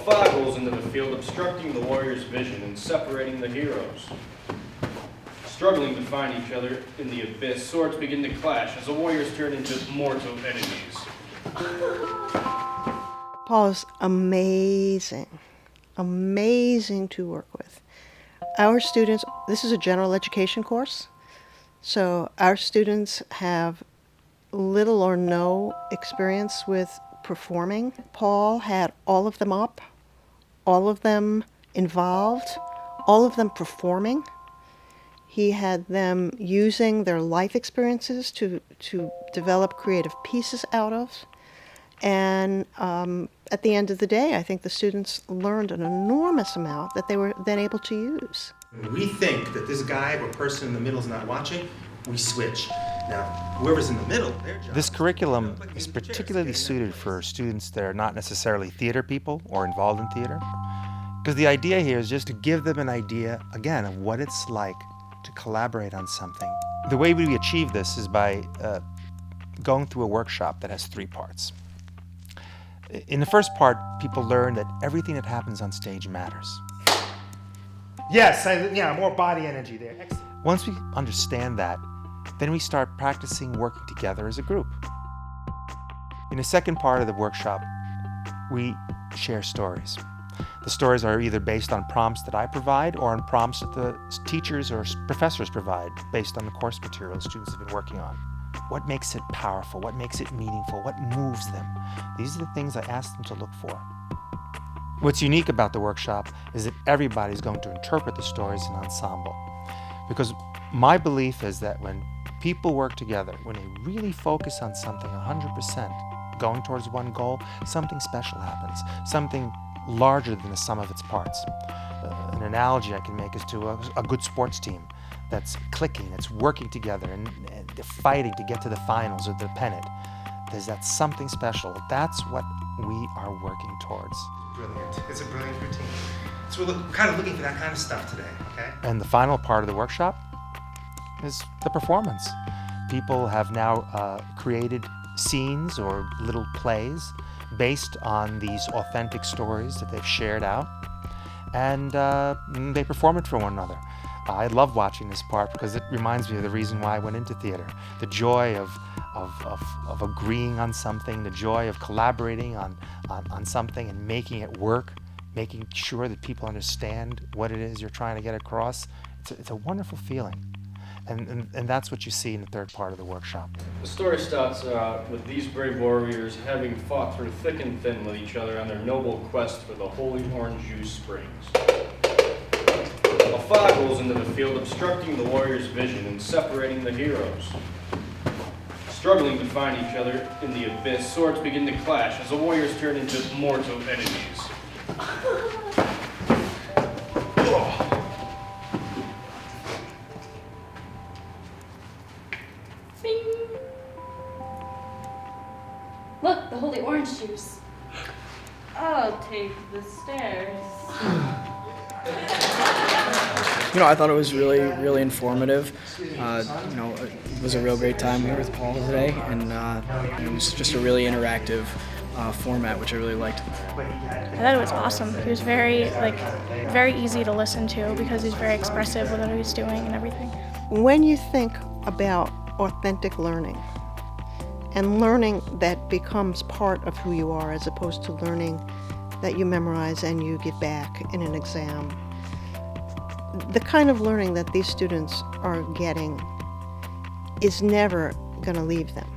fog rolls into the field, obstructing the warrior's vision and separating the heroes. Struggling to find each other in the abyss, swords begin to clash as the warriors turn into mortal enemies. Paul is amazing to work with. Our students, this is a general education course, so our students have little or no experience with performing. Paul had all of them up, all of them involved, all of them performing. He had them using their life experiences to develop creative pieces out of. And at the end of the day, I think the students learned an enormous amount that they were then able to use. When we think that this guy or person in the middle is not watching, we switch. Now, whoever's in the middle, their job. This curriculum is particularly suited for students that are not necessarily theater people or involved in theater, because the idea here is just to give them an idea, again, of what it's like to collaborate on something. The way we achieve this is by going through a workshop that has 3 parts. In the first part, people learn that everything that happens on stage matters. Yes, more body energy there. Excellent. Once we understand that, then we start practicing working together as a group. In the second part of the workshop, we share stories. The stories are either based on prompts that I provide or on prompts that the teachers or professors provide based on the course material students have been working on. What makes it powerful? What makes it meaningful? What moves them? These are the things I ask them to look for. What's unique about the workshop is that everybody's going to interpret the stories in ensemble. Because my belief is that when people work together, when they really focus on something 100%, going towards one goal, something special happens, something larger than the sum of its parts. An analogy I can make is to a good sports team that's clicking, that's working together, and they're fighting to get to the finals or the pennant. There's that something special. That's what we are working towards. Brilliant. It's a brilliant routine. So we're kind of looking for that kind of stuff today, okay? And the final part of the workshop is the performance. People have now created scenes or little plays based on these authentic stories that they've shared out, and they perform it for one another. I love watching this part because it reminds me of the reason why I went into theater. The joy of agreeing on something, the joy of collaborating on something and making it work, making sure that people understand what it is you're trying to get across. It's a wonderful feeling. And that's what you see in the third part of the workshop. The story starts with these brave warriors having fought through thick and thin with each other on their noble quest for the holy orange juice springs. A fog rolls into the field, obstructing the warriors' vision and separating the heroes. Struggling to find each other in the abyss, swords begin to clash as the warriors turn into mortal enemies. Bing. Look, the holy orange juice. I'll take the stairs. I thought it was really informative. It was a real great time here with Paul today, and it was just a really interactive format, which I really liked. I thought it was awesome. He was very easy to listen to because he's very expressive with what he was doing and everything. When you think about authentic learning and learning that becomes part of who you are as opposed to learning that you memorize and you give back in an exam, the kind of learning that these students are getting is never going to leave them.